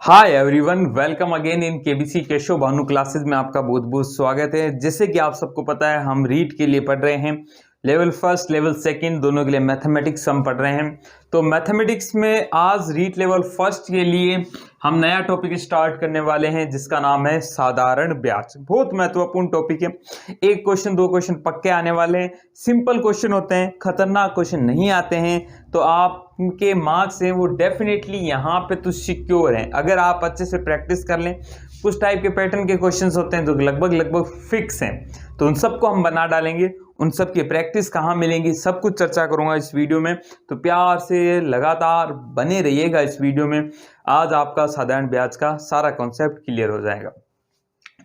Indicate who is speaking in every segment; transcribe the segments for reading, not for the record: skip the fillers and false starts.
Speaker 1: Hi everyone, welcome again in KBC Keshav Bhanu classes में आपका बहुत बहुत स्वागत है। जैसे कि आप सबको पता है, हम रीट के लिए पढ़ रहे हैं। लेवल फर्स्ट लेवल सेकंड दोनों के लिए मैथमेटिक्स हम पढ़ रहे हैं। तो मैथमेटिक्स में आज रीट लेवल फर्स्ट के लिए हम नया टॉपिक स्टार्ट करने वाले हैं जिसका नाम है साधारण ब्याज। बहुत महत्वपूर्ण टॉपिक है। एक क्वेश्चन दो क्वेश्चन पक्के आने वाले हैं। सिंपल क्वेश्चन होते हैं, खतरनाक क्वेश्चन नहीं आते हैं। तो आपके मार्क्स हैं वो डेफिनेटली यहाँ पे तो सिक्योर हैं अगर आप अच्छे से प्रैक्टिस कर लें। कुछ टाइप के पैटर्न के क्वेश्चंस होते हैं जो लगभग फिक्स हैं, तो उन सबको हम बना डालेंगे। उन सब की प्रैक्टिस कहाँ मिलेंगी, सब कुछ चर्चा करूंगा इस वीडियो में। तो प्यार से लगातार बने रहिएगा इस वीडियो में। आज आपका साधारण ब्याज का सारा कॉन्सेप्ट क्लियर हो जाएगा।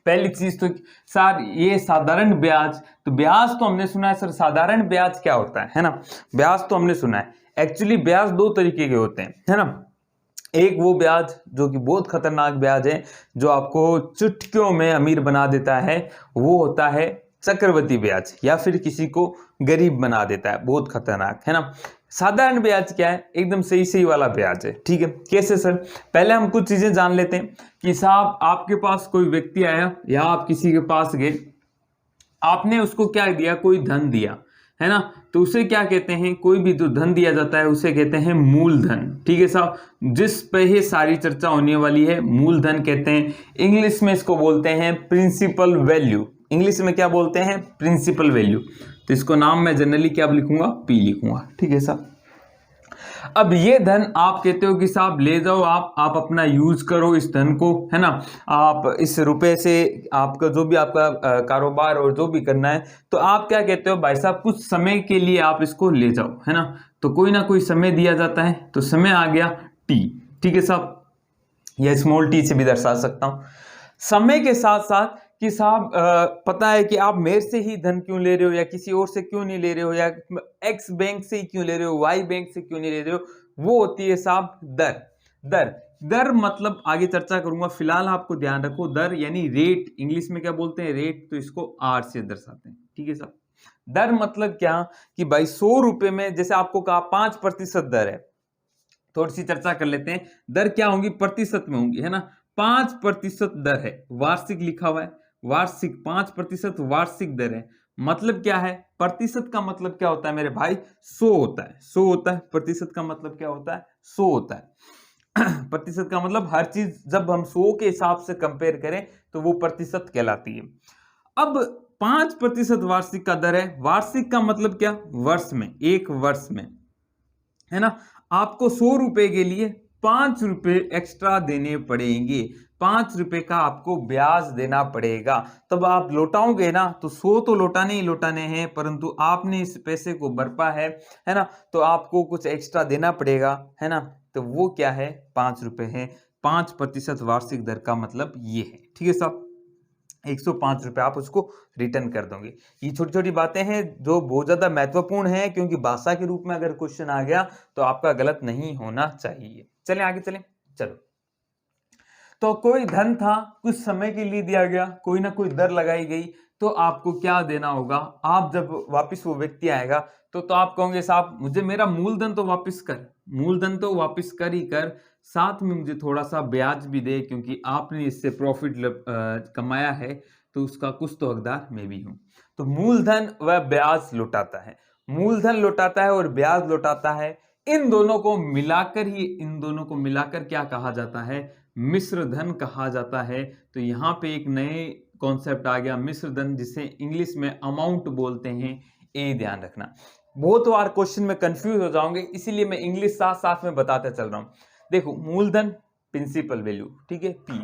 Speaker 1: पहली चीज तो सर ये साधारण ब्याज, तो ब्याज तो हमने सुना है सर, साधारण ब्याज क्या होता है ना। ब्याज तो हमने सुना है। एक्चुअली ब्याज दो तरीके के होते हैं, है ना। एक वो ब्याज जो कि बहुत खतरनाक ब्याज है, जो आपको चुटकियों में अमीर बना देता है, वो होता है चक्रवृद्धि ब्याज, या फिर किसी को गरीब बना देता है, बहुत खतरनाक, है ना। साधारण ब्याज क्या है? एकदम सही वाला ब्याज है। ठीक है, कैसे सर? पहले हम कुछ चीजें जान लेते हैं कि साहब आपके पास कोई व्यक्ति आया या आप किसी के पास गए, आपने उसको क्या दिया? कोई धन दिया, है ना। तो उसे क्या कहते हैं? कोई भी जो धन दिया जाता है उसे कहते हैं मूलधन। ठीक है साहब, जिस पे ही सारी चर्चा होने वाली है मूलधन कहते हैं। इंग्लिश में इसको बोलते हैं प्रिंसिपल वैल्यू। इंग्लिश में क्या बोलते हैं? Principal value. तो इसको नाम मैं जनरली क्या लिखूंगा? पी लिखूंगा। ठीक है साहब। अब ये धन आप कहते हो कि साहब ले जाओ, आप अपना यूज करो इस धन को, है ना। आप इस रुपए से आपका जो भी आपका कारोबार और जो भी करना है, तो आप क्या कहते हो? भाई साहब कुछ समय के लिए आप इसको ले जाओ, है ना। तो कोई ना कोई समय दिया जाता है, तो समय आ गया टी। ठीक है साहब, या स्मॉल टी से भी दर्शा सकता हूं। समय के साथ साथ कि साहब पता है कि आप मेरे से ही धन क्यों ले रहे हो, या किसी और से क्यों नहीं ले रहे हो, या एक्स बैंक से ही क्यों ले रहे हो, वाई बैंक से क्यों नहीं ले रहे हो, वो होती है साहब दर। दर दर मतलब आगे चर्चा करूंगा, फिलहाल आपको ध्यान रखो दर यानी रेट। इंग्लिश में क्या बोलते हैं? रेट। तो इसको आर से दर्शाते हैं। ठीक है साहब। दर मतलब क्या कि भाई 100 रुपए में, जैसे आपको कहा 5% दर है, थोड़ी सी चर्चा कर लेते हैं। दर क्या होंगी? प्रतिशत में होंगी, है ना। 5% दर है, वार्षिक लिखा हुआ है, वार्षिक 5% वार्षिक दर है। मतलब क्या है? प्रतिशत का मतलब क्या होता है मेरे भाई? 100 होता है। 100 होता है। प्रतिशत का मतलब क्या होता है? 100 होता है। प्रतिशत का मतलब हर चीज जब हम 100 के हिसाब से कंपेयर करें तो वो प्रतिशत कहलाती है। अब 5% वार्षिक का दर है। वार्षिक का मतलब क्या? वर्ष में, एक वर्ष में, है ना। आपको 100 रुपए के लिए 5 रुपए एक्स्ट्रा देने पड़ेंगे। 5 रुपए का आपको ब्याज देना पड़ेगा। तब आप लौटाओगे ना, तो 100 तो लौटाने ही लौटाने हैं, परंतु आपने इस पैसे को बरपा है ना। तो आपको कुछ एक्स्ट्रा देना पड़ेगा, है ना। तो वो क्या है? 5 रुपए है। 5% वार्षिक दर का मतलब ये है। ठीक है साहब। 105 रुपए आप उसको रिटर्न कर दोगे। ये छोटी छोटी बातें हैं जो बहुत ज्यादा महत्वपूर्ण है, क्योंकि भाषा के रूप में अगर क्वेश्चन आ गया तो आपका गलत नहीं होना चाहिए। चलें आगे चलें। चलो, तो कोई धन था, कुछ समय के लिए दिया गया, कोई ना कोई दर लगाई गई, तो आपको क्या देना होगा? आप जब वापस वो व्यक्ति आएगा तो आप कहोगे साहब मुझे मेरा मूलधन तो वापस कर, मूलधन तो वापस कर ही कर, साथ में मुझे थोड़ा सा ब्याज भी दे, क्योंकि आपने इससे प्रॉफिट कमाया है, तो उसका कुछ तो हकदार मैं भी हूं। तो मूलधन व ब्याज लौटाता है। मूलधन लौटाता है और ब्याज लौटाता है। इन दोनों को मिलाकर क्या कहा जाता है? मिश्र धन कहा जाता है। तो यहाँ पे एक नए कॉन्सेप्ट आ गया, मिश्र धन, जिसे इंग्लिश में अमाउंट बोलते हैं। ये ध्यान रखना। बहुत बार क्वेश्चन में कंफ्यूज हो जाओगे, इसीलिए मैं इंग्लिश साथ साथ में बताते चल रहा हूं। देखो, मूलधन प्रिंसिपल वैल्यू, ठीक है, पी।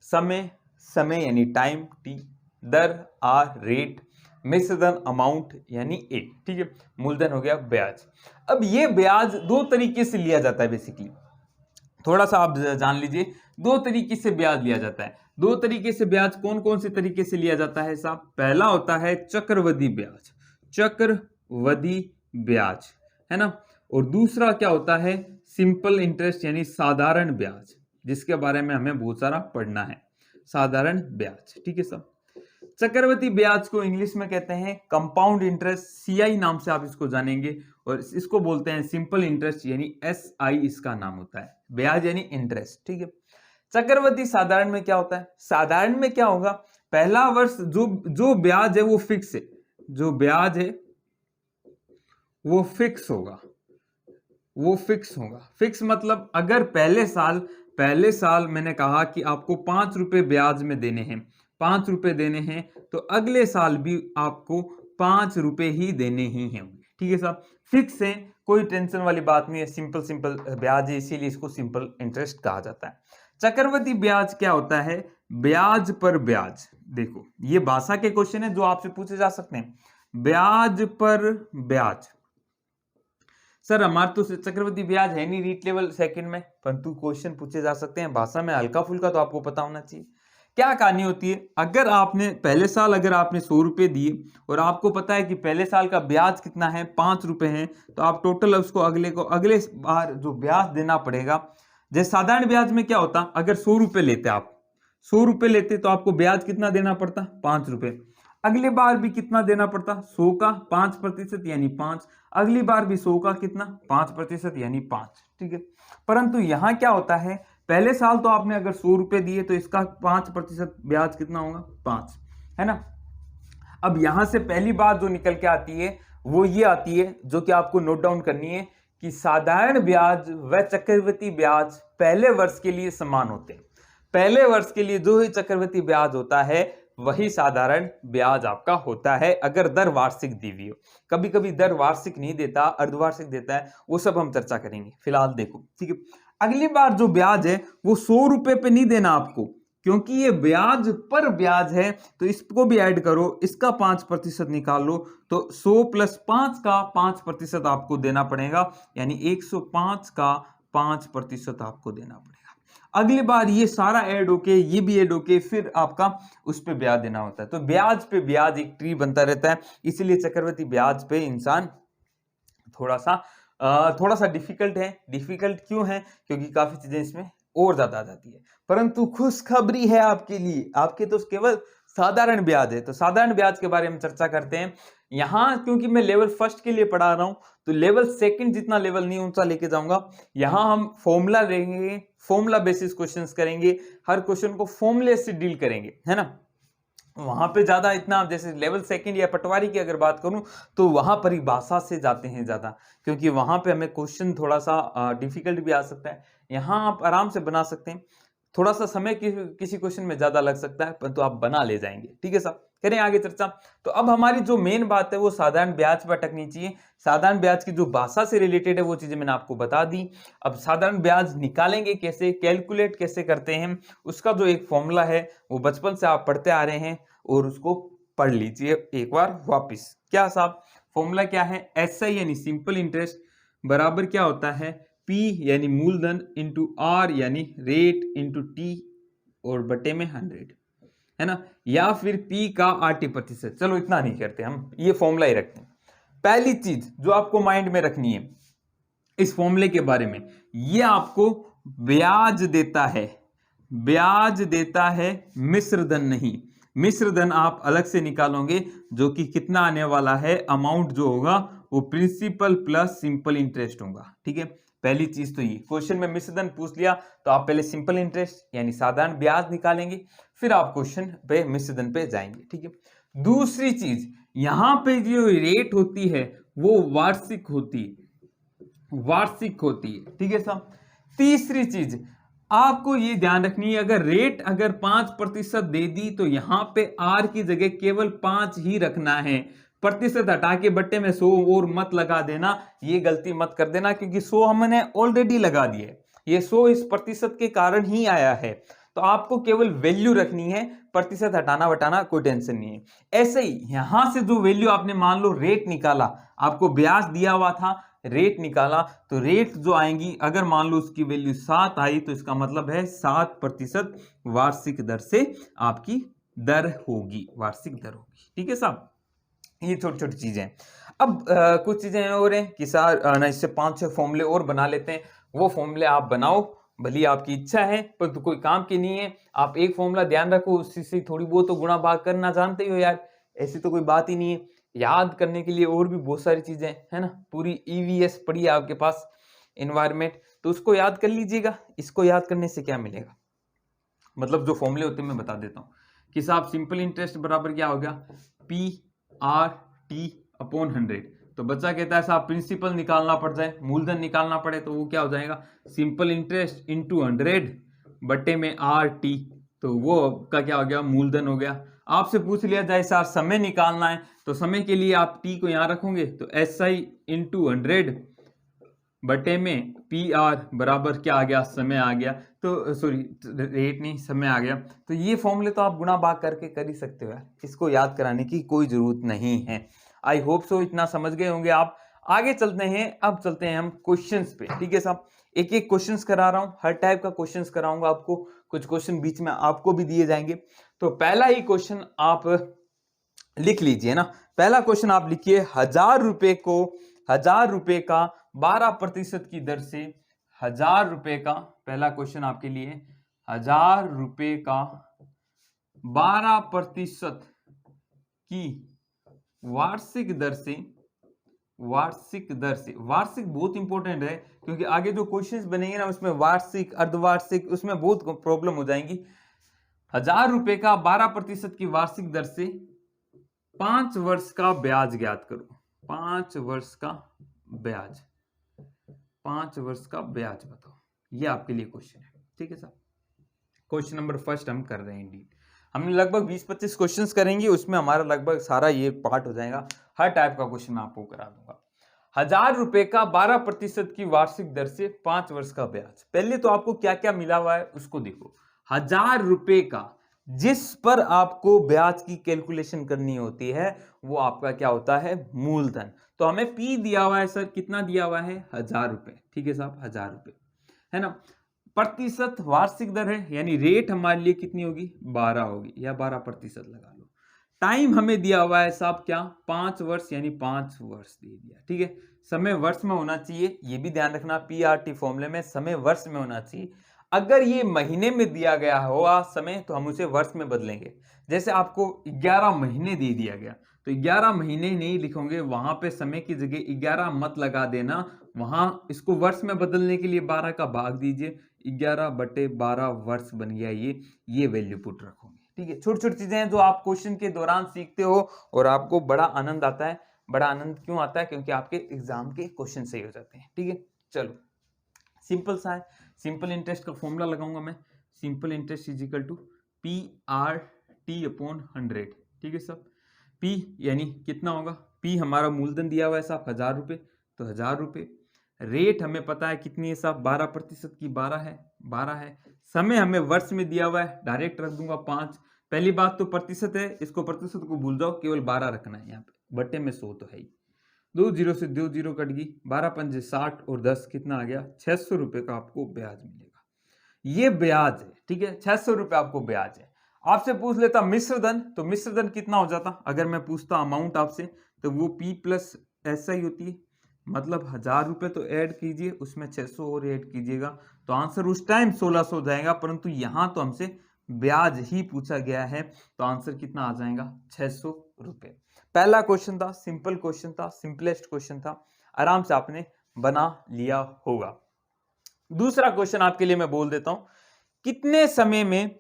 Speaker 1: समय, समय यानी टाइम, टी। दर, आर, रेट। मिश्र धन अमाउंट यानी ए। ठीक है, मूलधन हो गया ब्याज। अब ये ब्याज दो तरीके से लिया जाता है बेसिकली, थोड़ा सा आप जान लीजिए। दो तरीके से ब्याज लिया जाता है। दो तरीके से ब्याज कौन कौन से तरीके से लिया जाता है साहब? पहला होता है चक्रवृद्धि ब्याज, चक्रवृद्धि ब्याज, है ना। और दूसरा क्या होता है? सिंपल इंटरेस्ट यानी साधारण ब्याज, जिसके बारे में हमें बहुत सारा पढ़ना है। साधारण ब्याज, ठीक है साहब। चक्रवृद्धि ब्याज को इंग्लिश में कहते हैं कंपाउंड इंटरेस्ट, सीआई नाम से आप इसको जानेंगे। और इसको बोलते हैं सिंपल इंटरेस्ट यानी एसआई इसका नाम होता है। ब्याज यानी इंटरेस्ट, ठीक है। चक्रवृद्धि साधारण में क्या होता है, साधारण में क्या होगा, पहला वर्ष जो ब्याज है वो फिक्स है, जो ब्याज है वो फिक्स होगा, वो फिक्स होगा। फिक्स मतलब अगर पहले साल मैंने कहा कि आपको 5 रुपए ब्याज में देने हैं, 5 रुपए देने हैं, तो अगले साल भी आपको 5 रुपए ही देने ही हैं। ठीक है साहब, फिक्स है, कोई टेंशन वाली बात नहीं है, सिंपल ब्याज है, इसीलिए इसको सिंपल इंटरेस्ट कहा जाता है। चक्रवृद्धि ब्याज क्या होता है, ब्याज पर ब्याज। देखो ये भाषा के क्वेश्चन है जो आपसे पूछे जा सकते हैं, ब्याज पर ब्याज। सर हमारे तो चक्रवृद्धि ब्याज है नहीं रीट लेवल सेकंड में, परंतु क्वेश्चन पूछे जा सकते हैं भाषा में, हल्का फुल्का तो आपको पता होना चाहिए। क्या कहानी होती है, अगर आपने पहले साल अगर आपने 100 रुपए दिए और आपको पता है कि पहले साल का ब्याज कितना है, 5 रुपए है, तो आप टोटल उसको अगले बार जो ब्याज देना पड़ेगा। जैसे साधारण ब्याज में क्या होता, अगर 100 रुपए लेते आप, 100 रुपए लेते तो आपको ब्याज कितना देना पड़ता, 5 रुपए। अगली बार भी कितना देना पड़ता, 100 का 5% यानी 5, अगली बार भी 100 का कितना 5% यानी 5। ठीक है, परंतु यहां क्या होता है, पहले साल तो आपने अगर 100 रुपए दिए तो इसका 5% ब्याज कितना होगा, 5, है ना। अब यहां से पहली बात जो निकल के आती है वो ये आती है, जो कि आपको नोट डाउन करनी है, कि साधारण ब्याज व चक्रवृद्धि ब्याज पहले वर्ष के लिए समान होते हैं। पहले वर्ष के लिए जो ही चक्रवृद्धि ब्याज होता है वही साधारण ब्याज आपका होता है, अगर दर वार्षिक दी हुई हो। कभी कभी दर वार्षिक नहीं देता, अर्धवार्षिक देता है, वो सब हम चर्चा करेंगे। फिलहाल देखो, ठीक है, अगली बार जो ब्याज है वो 100 रुपए पे नहीं देना आपको, क्योंकि ये ब्याज पर ब्याज है, तो इसको भी ऐड करो, इसका 5% निकाल लो, तो 100 प्लस 5 का 5% आपको देना पड़ेगा, यानी 105 का 5% आपको देना पड़ेगा। अगली बार ये सारा ऐड होके, ये भी ऐड होके, फिर आपका उस पे ब्याज देना होता है। तो ब्याज पे ब्याज एक ट्री बनता रहता है, इसीलिए चक्रवृद्धि ब्याज पे इंसान थोड़ा सा डिफिकल्ट है। डिफिकल्ट क्यों है, क्योंकि काफी चीजें इसमें और ज्यादा आ जाती है। परंतु खुशखबरी है आपके लिए, आपके तो केवल साधारण ब्याज है। तो साधारण ब्याज के बारे में चर्चा करते हैं। यहां क्योंकि मैं लेवल फर्स्ट के लिए पढ़ा रहा हूं, तो लेवल सेकंड जितना लेवल नहीं ऊंचा लेके जाऊंगा। यहां हम फॉर्मूला लेंगे, फॉर्मूला बेसिस क्वेश्चंस करेंगे, हर क्वेश्चन को फॉर्मूले से डील करेंगे, है ना। वहां पे ज्यादा इतना, जैसे लेवल सेकंड या पटवारी की अगर बात करूं तो वहां परिभाषा से जाते हैं ज्यादा, क्योंकि वहां पे हमें क्वेश्चन थोड़ा सा डिफिकल्ट भी आ सकता है। यहाँ आप आराम से बना सकते हैं, थोड़ा सा समय किसी क्वेश्चन में ज्यादा लग सकता है, परंतु आप बना ले जाएंगे। ठीक है साहब, करें आगे चर्चा। तो अब हमारी जो मेन बात है वो साधारण ब्याज पर अटकनी चाहिए। साधारण ब्याज की जो भाषा से रिलेटेड है वो चीजें मैंने आपको बता दी। अब साधारण ब्याज निकालेंगे कैसे, कैलकुलेट कैसे करते हैं, उसका जो एक फॉर्मूला है वो बचपन से आप पढ़ते आ रहे हैं, और उसको पढ़ लीजिए एक बार वापिस। क्या साहब, फॉर्मूला क्या है, SI यानी सिंपल इंटरेस्ट बराबर क्या होता है, P यानी मूलधन इंटू R यानी रेट इंटू T और बटे में 100, है ना, या फिर P का 80%। चलो इतना नहीं करते हम, ये फॉर्मूला ही रखते हैं। पहली चीज जो आपको माइंड में रखनी है इस फॉर्मूले के बारे में, ये आपको ब्याज देता है, ब्याज देता है, मिश्र धन नहीं। मिश्र धन आप अलग से निकालोगे, जो कि कितना आने वाला है, अमाउंट जो होगा वो प्रिंसिपल प्लस सिंपल इंटरेस्ट होगा। ठीक है, पहली चीज तो ये, क्वेश्चन में मिश्र धन पूछ लिया तो आप पहले सिंपल इंटरेस्ट यानी साधारण ब्याज निकालेंगे, फिर आप क्वेश्चन पे मिश्र धन पे जाएंगे। ठीक है, दूसरी चीज, यहां पे जो रेट होती है वो वार्षिक होती है, वार्षिक होती है। ठीक है साहब, तीसरी चीज आपको ये ध्यान रखनी है, अगर रेट अगर 5% दे दी तो यहां पे R की जगह केवल 5 ही रखना है, प्रतिशत हटा के बट्टे में 100 और मत लगा देना, ये गलती मत कर देना, क्योंकि 100 हमने ऑलरेडी लगा दिया है, ये 100 इस प्रतिशत के कारण ही आया है। तो आपको केवल वैल्यू रखनी है, प्रतिशत हटाना बटाना कोई टेंशन नहीं है। ऐसे ही यहां से जो वैल्यू आपने मान लो रेट निकाला, आपको ब्याज दिया हुआ था, रेट निकाला, तो रेट जो आएंगी, अगर मान लो उसकी वैल्यू 7 आई तो इसका मतलब है 7% वार्षिक दर से आपकी दर होगी, वार्षिक दर होगी। ठीक है साहब, ये छोटी छोटी चीजें हैं। अब कुछ चीजें और हैं कि सर इससे 5-6 फॉर्मूले और बना लेते हैं, वो फॉर्मूले आप बनाओ, भली आपकी इच्छा है, पर तो कोई काम की नहीं है। आप एक फॉर्मूला ध्यान रखो, उसी से थोड़ी बहुत तो गुणा भाग करना जानते हो यार, ऐसी तो कोई बात ही नहीं है। याद करने के लिए और भी बहुत सारी चीजें है ना, पूरी EVS पड़ी है आपके पास, एनवायरमेंट, तो उसको याद कर लीजिएगा। इसको याद करने से क्या मिलेगा, मतलब जो फॉर्मूले होते हैं मैं बता देता हूँ कि साहब सिंपल इंटरेस्ट बराबर क्या हो गया, PRT अपॉन 100। तो बच्चा कहता है साहब प्रिंसिपल निकालना पड़ जाए, मूलधन निकालना पड़े, तो वो क्या हो जाएगा, सिंपल इंटरेस्ट इंटू 100 बटे में RT, तो वो का क्या हो गया, मूलधन हो गया। आपसे पूछ लिया जाए सर समय निकालना है, तो समय के लिए आप T को यहां रखोगे तो SI इंटू 100 बटे में PR बराबर क्या आ गया, समय आ गया। तो सॉरी रेट नहीं, समय आ गया। तो ये फॉर्मूले तो आप गुणा भाग करके कर ही सकते हो यार, इसको याद कराने की कोई जरूरत नहीं है। आई होप सो इतना समझ गए होंगे आप। आगे चलते हैं, अब चलते हैं हम क्वेश्चंस पे। ठीक है साहब, एक एक क्वेश्चंस करा रहा हूं, हर टाइप का क्वेश्चंस कराऊंगा आपको, कुछ क्वेश्चन बीच में आपको भी दिए जाएंगे। तो पहला ही क्वेश्चन आप लिख लीजिए ना। पहला क्वेश्चन आप लिखिए, 1000 रुपए का 12% की दर से 1000 रुपए का, पहला क्वेश्चन आपके लिए, 1000 रुपए का 12% की वार्षिक दर से, वार्षिक बहुत इंपॉर्टेंट है, क्योंकि आगे जो क्वेश्चंस बनेंगे ना उसमें वार्षिक, अर्धवार्षिक, उसमें बहुत प्रॉब्लम हो जाएंगी। 1000 रुपए का 12% की वार्षिक दर से 5 वर्ष का ब्याज ज्ञात करो। 5 वर्ष का ब्याज, 5 वर्ष का ब्याज बताओ। ये आपके लिए क्वेश्चन है। ठीक है साहब, क्वेश्चन नंबर फर्स्ट हम कर रहे हैं। इंडीड हमने लगभग 20-25 क्वेश्चंस करेंगे, उसमें हमारा लगभग सारा ये पार्ट हो जाएगा। हर टाइप का क्वेश्चन मैं आपको करा दूंगा। 1000 रुपए का 12% की वार्षिक दर से 5 वर्ष का ब्याज। पहले तो आपको क्या क्या मिला हुआ है उसको देखो। 1000 रुपए का जिस पर आपको ब्याज की कैलकुलेशन करनी होती है वो आपका क्या होता है, मूलधन। तो हमें P दिया हुआ है सर, कितना दिया हुआ है, 1000 रुपए। ठीक है साहब, 1000 रुपए है ना। प्रतिशत वार्षिक दर है, यानी रेट हमारे लिए कितनी होगी, 12 होगी, या 12% लगा लो। टाइम हमें दिया हुआ है साहब क्या, 5 वर्ष, यानी 5 वर्ष दे दिया। ठीक है, समय वर्ष में होना चाहिए, ये भी ध्यान रखना, PRT फॉर्मूले में समय वर्ष में होना चाहिए। अगर ये महीने में दिया गया होगा समय तो हम उसे वर्ष में बदलेंगे। जैसे आपको 11 महीने दे दिया गया तो 11 महीने नहीं लिखोगे, वहां पे समय की जगह 11 मत लगा देना, वहां इसको वर्ष में बदलने के लिए 12 का भाग दीजिए, 11/12 वर्ष बन गया ये वैल्यू पुट रखोगे। ठीक है, छोटी छोटी चीजें हैं जो आप क्वेश्चन के दौरान सीखते हो और आपको बड़ा आनंद आता है। बड़ा आनंद क्यों आता है, क्योंकि आपके एग्जाम के क्वेश्चन सही हो जाते हैं। ठीक है, चलो सिंपल सा है, सिंपल इंटरेस्ट का फॉर्मूला लगाऊंगा मैं, simple interest is equal to PRT upon 100। ठीक है सब, P यानी कितना होगा, P हमारा मूलधन दिया हुआ है साहब 1000 रुपए, तो 1000 रुपए। रेट हमें पता है कितनी है साहब, 12% की 12 है। समय हमें वर्ष में दिया हुआ है, डायरेक्ट रख दूंगा 5। पहली बात तो प्रतिशत है, इसको प्रतिशत को भूल जाओ, केवल 12 रखना है यहाँ पे, बटे में 100 तो है ही। 2 जीरो से 2 जीरो कट गई, 12×5 60 और 10 कितना आ गया, 600 रुपए का आपको ब्याज मिलेगा। ये ब्याज है। ठीक है, 600 रुपए आपको ब्याज है। आपसे पूछ लेता मिश्रधन, तो मिश्रधन कितना हो जाता, अगर मैं पूछता अमाउंट आपसे, तो वो P प्लस SI होती है, मतलब 1000 रुपए तो ऐड कीजिए, उसमें 600 और ऐड कीजिएगा, तो आंसर उस टाइम 1600 हो जाएगा। परंतु यहां तो हमसे ब्याज ही पूछा गया है, तो आंसर कितना आ जाएगा, 600 रुपए। पहला क्वेश्चन था, सिंपल क्वेश्चन था, सिंपलेस्ट क्वेश्चन था, आराम से आपने बना लिया होगा। दूसरा क्वेश्चन आपके लिए मैं बोल देता हूं, कितने समय में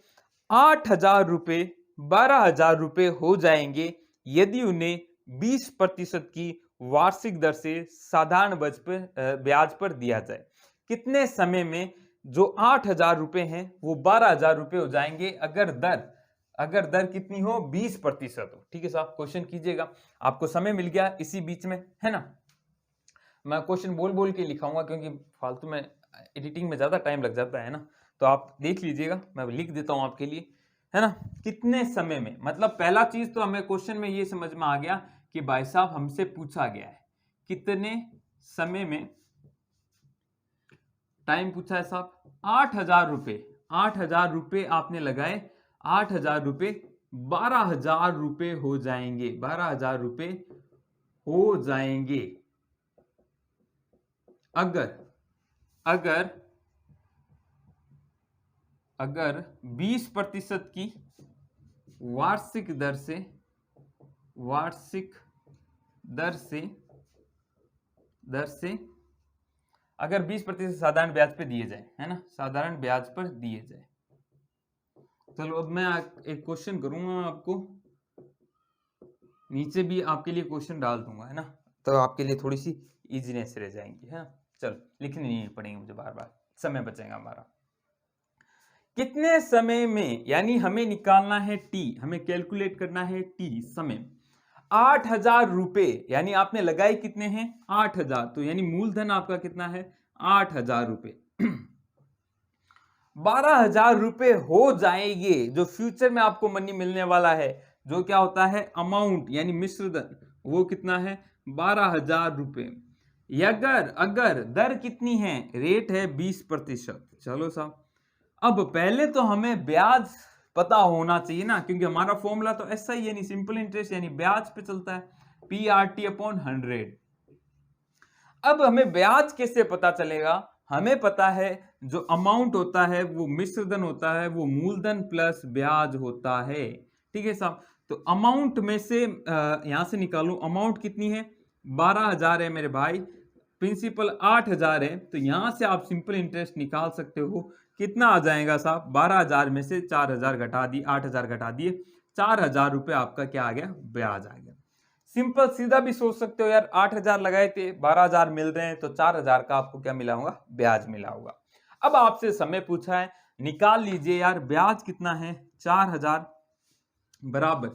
Speaker 1: 8000 रुपए 12000 रुपए हो जाएंगे यदि उन्हें 20% की वार्षिक दर से साधारण ब्याज पर दिया जाए। कितने समय में जो 8000 रुपए हैं वो 12000 रुपए हो जाएंगे अगर दर कितनी हो, 20% हो। ठीक है साहब, क्वेश्चन कीजिएगा, आपको समय मिल गया इसी बीच में, है ना। मैं क्वेश्चन बोल बोल के लिखाऊंगा क्योंकि फालतू में एडिटिंग में ज्यादा टाइम लग जाता है ना, तो आप देख लीजिएगा, मैं लिख देता हूं आपके लिए, है ना। कितने समय में, मतलब पहला चीज तो हमें क्वेश्चन में ये समझ में आ गया कि भाई साहब हमसे पूछा गया है कितने समय में, टाइम पूछा है साहब 8000 रुपए, 8000 रुपए आपने लगाए, 8000 रुपए 12000 रुपए हो जाएंगे, 12000 रुपए हो जाएंगे अगर 20% की वार्षिक दर से अगर 20% साधारण ब्याज पे दिए जाए, है ना, साधारण ब्याज पर दिए जाए। चलो अब मैं एक क्वेश्चन करूंगा आपको, नीचे भी आपके लिए क्वेश्चन डाल दूंगा, है ना, तो आपके लिए थोड़ी सी इजीनेस रह जाएंगी, है ना। चलो लिखने नहीं पड़ेंगे मुझे बार बार, समय बचेगा हमारा। कितने समय में, यानी हमें निकालना है टी, हमें कैलकुलेट करना है टी समय, 8,000 रुपए, यानी आपने लगाए कितने हैं 8,000, तो यानी मूलधन आपका कितना है 8,000 रुपए। 12,000 रुपए हो जाएंगे जो फ्यूचर में आपको मनी मिलने वाला है, जो क्या होता है अमाउंट यानी मिश्रधन, वो कितना है 12,000 रुपए। अगर अगर दर कितनी है, रेट है 20%। चलो साहब, अब पहले तो हमें ब्याज पता होना चाहिए ना, क्योंकि हमारा फॉर्मूला तो ऐसा ही यानी सिंपल इंटरेस्ट यानी ब्याज पे चलता है, PRT/100। अब हमें ब्याज कैसे पता चलेगा, हमें पता है जो अमाउंट होता है वो मिश्रधन होता है, वो मूलधन प्लस ब्याज होता है, ठीक है साहब। तो अमाउंट में से यहां से निकालूं, अमाउंट कितनी है 12,000 है मेरे भाई, प्रिंसिपल 8,000 है, तो यहां से आप सिंपल इंटरेस्ट निकाल सकते हो। कितना आ जाएगा साहब, 12,000 में से 4,000 घटा दिए, 8,000 घटा दिए, 4,000 रुपए आपका क्या आ गया, ब्याज आ गया। सिंपल सीधा भी सोच सकते हो यार, 8,000 लगाए थे 12,000 मिल रहे हैं, तो 4,000 का आपको क्या मिला होगा, ब्याज मिला होगा। अब आपसे समय पूछा है, निकाल लीजिए यार, ब्याज कितना है 4,000 बराबर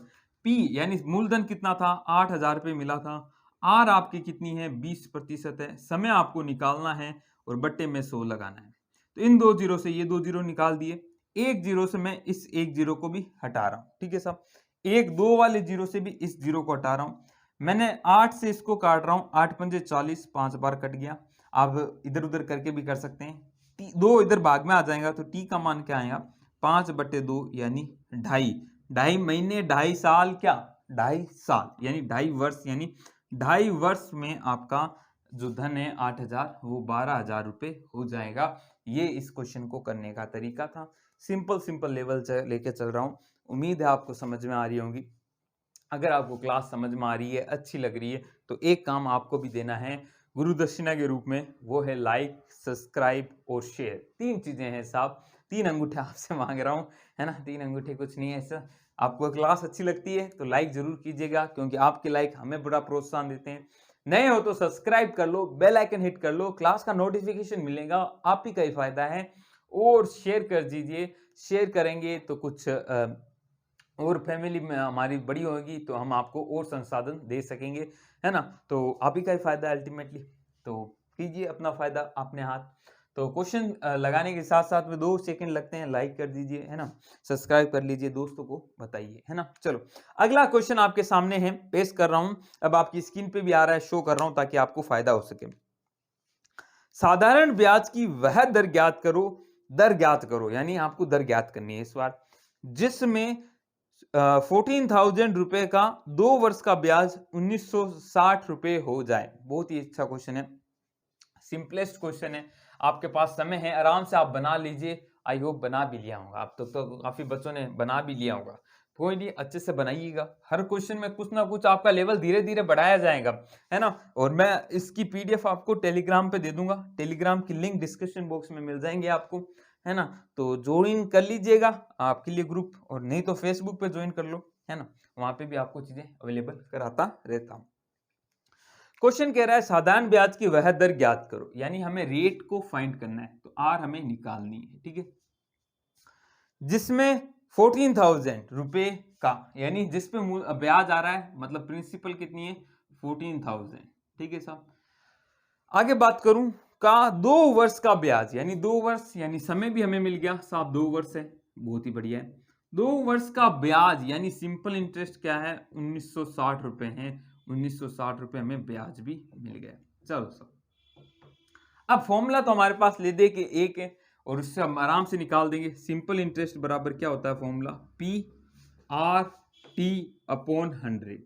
Speaker 1: पी, यानी मूलधन कितना था 8,000 रुपये मिला था, आर आपकी कितनी है 20% है, समय आपको निकालना है और बट्टे में 100 लगाना है। तो इन दो जीरो से ये दो जीरो निकाल दिए, एक जीरो से मैं इस एक जीरो को भी हटा रहा हूं, ठीक है साहब, एक दो वाले जीरो से भी इस जीरो को हटा रहा हूं। मैंने 8 से इसको काट रहा हूं, 8 पंजे 40, 5 बार कट गया। आप इधर उधर करके भी कर सकते हैं, दो इधर भाग में आ जाएगा, तो टी का मान क्या आएगा 5/2 यानी 2.5, 2.5 महीने 2.5 साल, क्या 2.5 साल यानी 2.5 वर्ष, यानी 2.5 वर्ष में आपका जो धन है 8,000 वो 12,000 रुपए हो जाएगा। ये इस क्वेश्चन को करने का तरीका था, सिंपल सिंपल लेवल लेके चल रहा हूँ, उम्मीद है आपको समझ में आ रही होंगी। अगर आपको क्लास समझ में आ रही है, अच्छी लग रही है, तो एक काम आपको भी देना है गुरु दक्षिणा के रूप में, वो है लाइक, सब्सक्राइब और शेयर। 3 चीजें हैं साहब, 3 अंगूठे आपसे मांग रहा हूँ, है ना, 3 अंगूठे कुछ नहीं है ऐसा। आपको क्लास अच्छी लगती है तो लाइक जरूर कीजिएगा, क्योंकि आपके लाइक हमें बड़ा प्रोत्साहन देते हैं। नए हो तो सब्सक्राइब कर लो, बेल आइकन हिट कर लो, क्लास का नोटिफिकेशन मिलेगा, आप ही का ही फायदा है। और शेयर कर दीजिए, शेयर करेंगे तो कुछ और फैमिली में हमारी बड़ी होगी, तो हम आपको और संसाधन दे सकेंगे, है ना, तो आप ही का ही फायदा अल्टीमेटली। तो कीजिए अपना फायदा अपने हाथ। तो क्वेश्चन लगाने के साथ साथ में 2 सेकंड लगते हैं, लाइक कर दीजिए, है ना, सब्सक्राइब कर लीजिए, दोस्तों को बताइए, है ना। चलो अगला क्वेश्चन आपके सामने है, पेश कर रहा हूं, अब आपकी स्क्रीन पे भी आ रहा है, शो कर रहा हूं ताकि आपको फायदा हो सके। साधारण ब्याज की वह दर ज्ञात करो, दर ज्ञात करो, यानी आपको दर ज्ञात करनी है इस बार, जिसमें 14,000 रुपए का 2 वर्ष का ब्याज 1,960 रुपए हो जाए। बहुत ही अच्छा क्वेश्चन है, सिंपलेस्ट क्वेश्चन है, आपके पास समय है, आराम से आप बना लीजिए। आई होप बना भी लिया होगा आप तो काफी बच्चों ने बना भी लिया होगा, कोई नहीं, अच्छे से बनाइएगा। हर क्वेश्चन में कुछ ना कुछ आपका लेवल धीरे धीरे बढ़ाया जाएगा, है ना। और मैं इसकी PDF आपको टेलीग्राम पे दे दूंगा, टेलीग्राम की लिंक डिस्क्रिप्शन बॉक्स में मिल जाएंगे आपको, है ना, तो ज्वाइन कर लीजिएगा आपके लिए ग्रुप, और नहीं तो फेसबुक पे ज्वाइन कर लो, है ना, वहां पे भी आपको चीजें अवेलेबल कराता रहता हूँ। क्वेश्चन कह रहा है साधारण ब्याज की वह दर ज्ञात करो, यानी हमें रेट को फाइंड करना है, तो आर हमें निकालनी है, ठीक है, जिसमें 14,000 रुपए का, यानी जिसपे ब्याज आ रहा है, मतलब प्रिंसिपल कितनी है 14,000, ठीक है साहब। आगे बात करूं का 2 वर्ष का ब्याज, यानी 2 वर्ष, यानी समय भी हमें मिल गया साहब, 2 वर्ष है, बहुत ही बढ़िया है। 2 वर्ष का ब्याज यानी सिंपल इंटरेस्ट क्या है 1,960 रुपए है, 1,960 रुपए हमें ब्याज भी मिल गया। चलो सब, अब फॉर्मूला तो हमारे पास ले दे के एक है, और उससे हम आराम से निकाल देंगे। सिंपल इंटरेस्ट बराबर क्या होता है फॉर्मूला, PRT/100।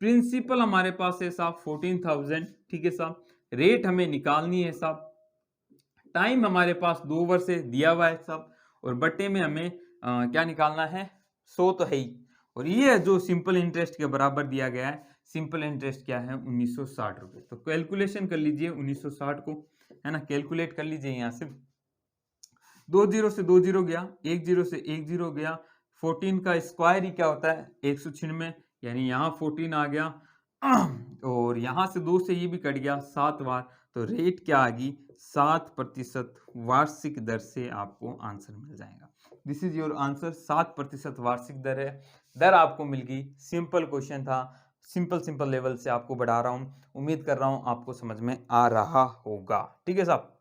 Speaker 1: प्रिंसिपल हमारे पास है साहब 14,000, ठीक है साहब, रेट हमें निकालनी है साहब, टाइम हमारे पास 2 वर्ष से दिया हुआ है साहब, और बट्टे में हमें क्या निकालना है 100 तो है ही, और ये जो सिंपल इंटरेस्ट के बराबर दिया गया है, सिंपल इंटरेस्ट क्या है 1,960 रुपए। तो कैलकुलेशन कर लीजिए 1,960 को, है ना, कैलकुलेट कर लीजिए, यहां से 2 जीरो से 2 जीरो गया, 1 जीरो से 1 जीरो गया, 14 का स्क्वायर ही क्या होता है 196, यानी यहाँ 14 आ गया और यहाँ से 2 से ये भी कट गया 7 बार, तो रेट क्या आ गई 7% वार्षिक दर से आपको आंसर मिल जाएगा। दिस इज योर आंसर, 7% वार्षिक दर है, दर आपको मिल गई। सिंपल क्वेश्चन था, सिंपल लेवल से आपको बढ़ा रहा हूँ, उम्मीद कर रहा हूँ आपको समझ में आ रहा होगा। ठीक है साहब,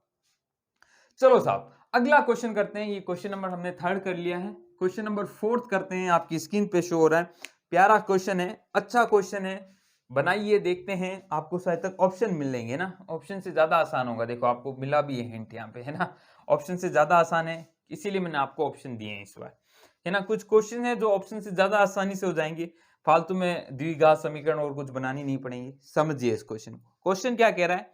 Speaker 1: चलो साहब अगला क्वेश्चन करते हैं। ये क्वेश्चन नंबर हमने 3rd कर लिया है, क्वेश्चन नंबर 4th करते हैं। आपकी स्क्रीन पे शो हो रहा है, प्यारा क्वेश्चन है, अच्छा क्वेश्चन है, बनाइए, देखते हैं। आपको शायद तक ऑप्शन मिलेंगे ना, ऑप्शन से ज्यादा आसान होगा। देखो आपको मिला भी है हिंट यहाँ पे, है ना, ऑप्शन से ज्यादा आसान है, इसीलिए मैंने आपको ऑप्शन दिए हैं इस बार, है ना। कुछ क्वेश्चन है जो ऑप्शन से ज्यादा आसानी से हो जाएंगे, फालतू में द्विघात समीकरण और कुछ बनानी नहीं पड़ेंगी। समझिए इस क्वेश्चन को। क्वेश्चन क्या कह रहा है,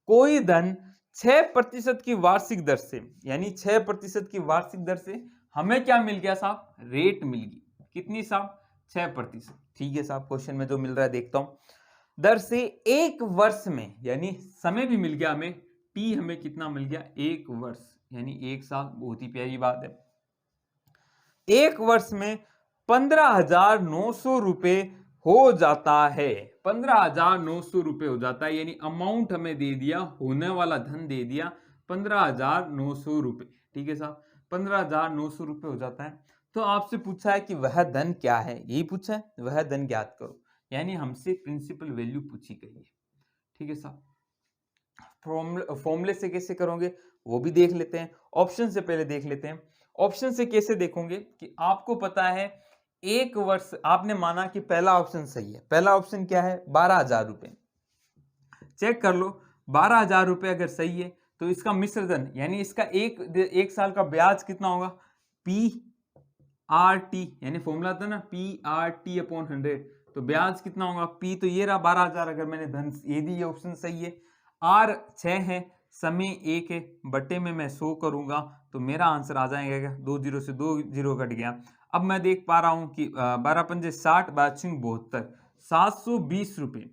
Speaker 1: कोई धन 6% की वार्षिक दर से, यानी 6% की वार्षिक दर से हमें क्या मिल गया साहब, रेट मिल गई। कितनी साहब, 6%। ठीक है साहब, क्वेश्चन में जो मिल रहा है देखता हूं। दर से 1 वर्ष में, यानी समय भी मिल गया हमें, टी हमें कितना मिल गया 1 वर्ष, यानी 1 साल। बहुत ही प्यारी बात है। 1 वर्ष में 15,900 रुपए हो जाता है, 15,900 रुपए हो जाता है, यानी अमाउंट हमें दे दिया, होने वाला धन दे दिया 15,900 रुपए। ठीक है साहब, 15,900 रुपए हो जाता है। तो आपसे पूछा है कि वह धन क्या है, यही पूछा है, वह धन ज्ञात करो, यानी हमसे प्रिंसिपल वैल्यू पूछी गई है। ठीक है साहब, फॉर्मूले से कैसे करोगे वो भी देख लेते हैं, ऑप्शन से पहले देख लेते हैं। ऑप्शन से कैसे देखोगे कि आपको पता है 1 वर्ष, आपने माना कि पहला ऑप्शन सही है। पहला ऑप्शन क्या है, 12,000 रुपए, चेक कर लो। 12,000 रुपए अगर सही है तो इसका मिश्र धन, यानी इसका एक साल का ब्याज कितना होगा, PRT, यानी फॉर्मूला था ना PRT/100, तो ब्याज कितना होगा, P तो ये रहा 12,000, अगर मैंने धन ये दी, ये ऑप्शन सही है। R 6 है, समय 1 है, बटे में मैं 100 करूंगा तो मेरा आंसर आ जाएगा 2 जीरो से 2 जीरो कट गया। अब मैं देख पा रहा हूं कि 12 पंजे 60, 72, 720 रुपए,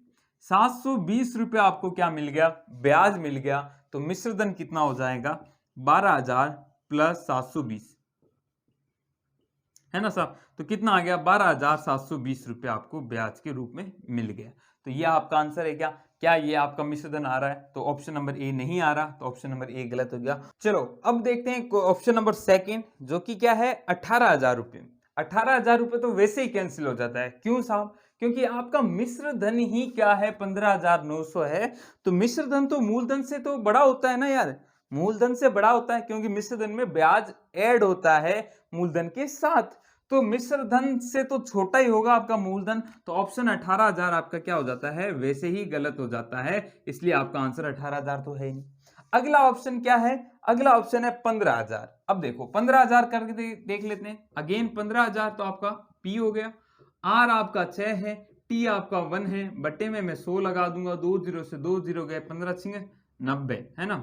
Speaker 1: 720 रुपए आपको क्या मिल गया, ब्याज मिल गया। तो मिश्र धन कितना हो जाएगा, 12,000 प्लस 720, है ना साहब। तो कितना आ गया, 12,720 रुपए आपको ब्याज के रूप में मिल गया। तो ये आपका आंसर है। क्या ये आपका मिश्र धन आ रहा है, तो ऑप्शन नंबर ए नहीं आ रहा, तो ऑप्शन नंबर ए गलत हो गया। चलो अब देखते हैं ऑप्शन नंबर 2, जो कि क्या है 18,000 रुपए। 18,000 रुपए तो वैसे ही कैंसिल हो जाता है, क्यों साहब, क्योंकि आपका मिश्र धन ही क्या है 15,900 है। तो मिश्र धन तो मूलधन से तो बड़ा होता है ना यार, मूलधन से बड़ा होता है, क्योंकि मिश्र धन में ब्याज ऐड होता है मूलधन के साथ। तो मिश्र धन से तो छोटा ही होगा आपका मूलधन, तो ऑप्शन 18,000 आपका क्या हो जाता है, वैसे ही गलत हो जाता है, इसलिए आपका आंसर 18,000 तो है ही नहीं। अगला ऑप्शन क्या है, अगला ऑप्शन है 15,000। अब देखो 15,000 करके देख लेते हैं। अगेन 15,000 तो आपका P हो गया, R आपका 6 है, T आपका 1 है, बटे में मैं 100 लगा दूंगा, 2 जीरो से 2 जीरो गए, 15 छिंगे 90, है ना,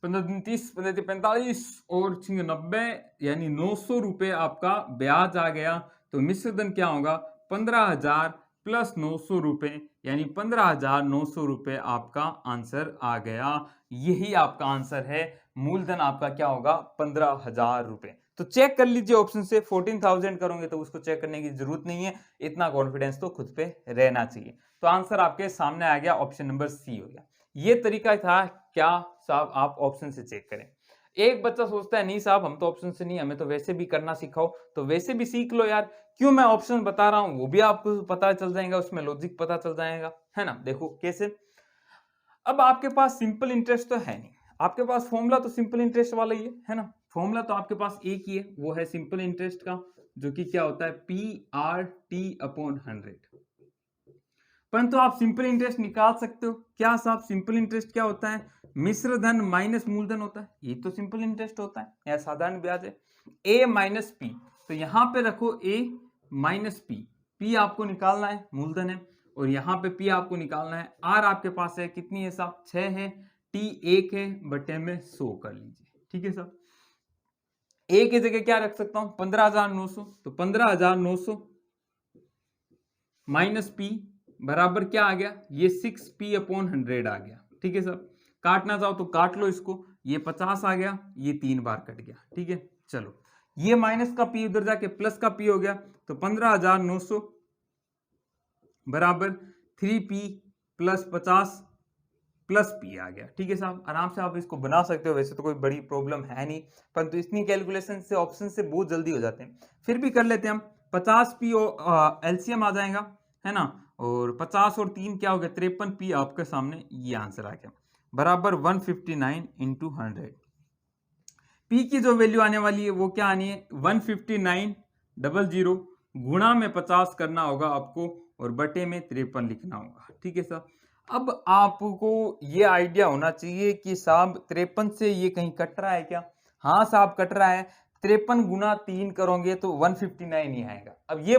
Speaker 1: 15 दिन 30, 15 दिन 45 और 90, यानी 900 रुपए आपका ब्याज आ गया। तो मिश्र धन क्या होगा, 15,000 प्लस 900 रुपए, यानी 15,900 रुपए आपका आंसर आ गया। यही आपका आंसर है, मूलधन आपका क्या होगा 15,000 रुपए। तो चेक कर लीजिए ऑप्शन से, 14,000 करोगे तो उसको चेक करने की जरूरत नहीं है, इतना कॉन्फिडेंस तो खुद पे रहना चाहिए। तो आंसर आपके सामने आ गया, ऑप्शन नंबर सी हो गया। ये तरीका था क्या साहब, आप ऑप्शन से चेक करें। एक बच्चा सोचता है नहीं साहब हम तो ऑप्शन से नहीं, हमें तो वैसे भी करना सिखाओ, तो वैसे भी सीख लो यार, क्यों मैं ऑप्शन बता रहा हूं वो भी आपको पता चल जाएगा, उसमें लॉजिक पता चल जाएगा, है ना। देखो कैसे, अब आपके पास सिंपल इंटरेस्ट तो है नहीं, आपके पास फॉर्मूला तो सिंपल इंटरेस्ट वाला ही है ना, फॉर्मूला तो आपके पास एक ही है, वो है सिंपल इंटरेस्ट का, जो कि क्या होता है PRT/100। परंतु आप सिंपल इंटरेस्ट निकाल सकते हो क्या साहब, सिंपल इंटरेस्ट क्या होता है, मिश्र धन माइनस मूलधन होता है, ये तो सिंपल इंटरेस्ट होता है, या साधारण ब्याज है। A माइनस पी, तो यहां पे रखो A माइनस पी, P आपको निकालना है, मूलधन है, और यहाँ पे P आपको निकालना है। R आपके पास है कितनी है साहब, 6 है, T 1 है, बटे में 100 कर लीजिए। ठीक है साहब, A की जगह क्या रख सकता हूं 15,900, तो 15,900 माइनस P बराबर क्या आ गया, ये 6P/100 आ गया। ठीक है साहब, काटना चाहो तो काट लो इसको, ये 50 आ गया, ये 3 बार कट गया। ठीक है, चलो ये माइनस का पी उधर जाके प्लस का पी हो गया, तो 15,900 बराबर 3p प्लस 50 प्लस पी आ गया। ठीक है साहब, आराम से आप इसको बना सकते हो, वैसे तो कोई बड़ी प्रॉब्लम है नहीं, परंतु इतनी कैलकुलेशन से ऑप्शन से बहुत जल्दी हो जाते हैं। फिर भी कर लेते हैं हम। 50p एलसीएम आ जाएगा, है ना, और 50 और 3 क्या हो गया, 53p आपके सामने ये आंसर आ गया, बराबर 159 इंटू 100। पी की जो वैल्यू आने वाली है वो क्या आनी है, 159,000 गुणा में 50 करना होगा आपको, और बटे में 53 लिखना होगा। ठीक है साहब, अब आपको ये आइडिया होना चाहिए कि साहब 53 से ये कहीं कट रहा है क्या। हाँ साहब कट रहा है, 53 गुना 3 करोगे तो 159 ही आएगा। अब ये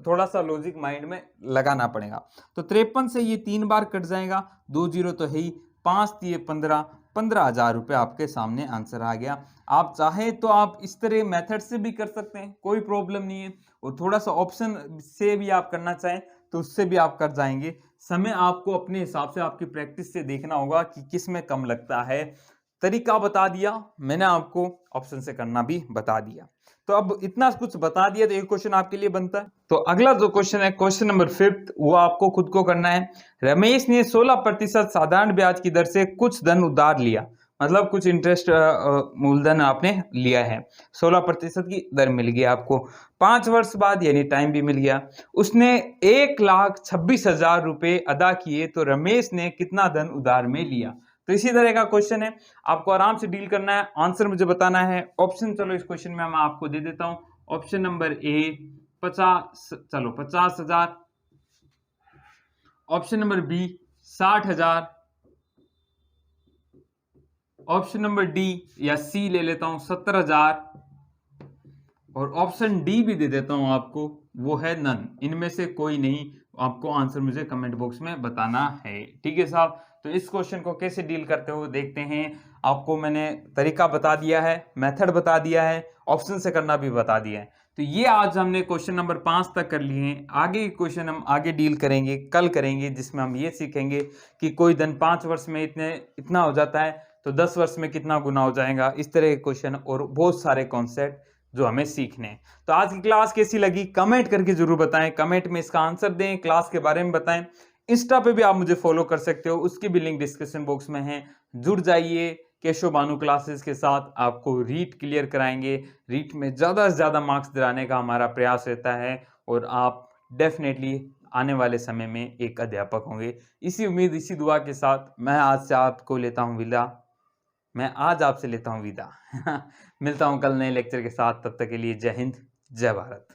Speaker 1: थोड़ा सा लॉजिक माइंड में लगाना पड़ेगा। तो 53 से ये 3 बार कट जाएगा, 2 जीरो तो है ही, 5 दिए 15,000 रुपये आपके सामने आंसर आ गया। आप चाहे तो आप इस तरह मेथड से भी कर सकते हैं, कोई प्रॉब्लम नहीं है, और थोड़ा सा ऑप्शन से भी आप करना चाहें तो उससे भी आप कर जाएंगे। समय आपको अपने हिसाब से आपकी प्रैक्टिस से देखना होगा कि किस में कम लगता है। तरीका बता दिया मैंने आपको, ऑप्शन से करना भी बता दिया। तो अब इतना कुछ बता दिया तो एक क्वेश्चन आपके लिए बनता है। तो अगला जो क्वेश्चन है, क्वेश्चन नंबर 5, वो आपको खुद को करना है। रमेश ने 16% साधारण ब्याज की दर से कुछ धन उधार लिया, मतलब कुछ इंटरेस्ट मूलधन आपने लिया है, 16% की दर मिल गई आपको, 5 वर्ष बाद यानी टाइम भी मिल गया। उसने 1,26,000 रुपए अदा किए, तो रमेश ने कितना धन उधार में लिया। तो इसी तरह का क्वेश्चन है, आपको आराम से डील करना है, आंसर मुझे बताना है। ऑप्शन चलो इस क्वेश्चन में मैं आपको दे देता हूं। Option number A 50,000, option number B 60,000, option number D या सी ले लेता हूं 70,000, और ऑप्शन डी भी दे देता हूं आपको, वो है नन, इनमें से कोई नहीं। आपको आंसर मुझे कमेंट बॉक्स में बताना है। ठीक है साहब, तो इस क्वेश्चन को कैसे डील करते हो देखते हैं। आपको मैंने तरीका बता दिया है, मेथड बता दिया है, ऑप्शन से करना भी बता दिया है। तो ये आज हमने क्वेश्चन नंबर 5 तक कर लिए हैं। आगे के क्वेश्चन हम आगे डील करेंगे, कल करेंगे, जिसमें हम ये सीखेंगे कि कोई धन 5 वर्ष में इतना हो जाता है, तो 10 वर्ष में कितना गुना हो जाएगा, इस तरह के क्वेश्चन और बहुत सारे कॉन्सेप्ट जो हमें सीखने हैं। तो आज की क्लास कैसी लगी कमेंट करके जरूर बताएं, कमेंट में इसका आंसर दें, क्लास के बारे में बताएं। इंस्टा पे भी आप मुझे फॉलो कर सकते हो, उसकी भी लिंक डिस्क्रिप्शन बॉक्स में है, जुड़ जाइए। केशव भानु क्लासेस के साथ आपको रीट क्लियर कराएंगे, रीट में ज़्यादा से ज़्यादा मार्क्स दिलाने का हमारा प्रयास रहता है, और आप डेफिनेटली आने वाले समय में एक अध्यापक होंगे। इसी उम्मीद, इसी दुआ के साथ मैं आज से आपको लेता हूँ विदा। मैं आज आपसे लेता हूं विदा। मिलता हूं कल नए लेक्चर के साथ, तब तक के लिए जय हिंद, जय भारत।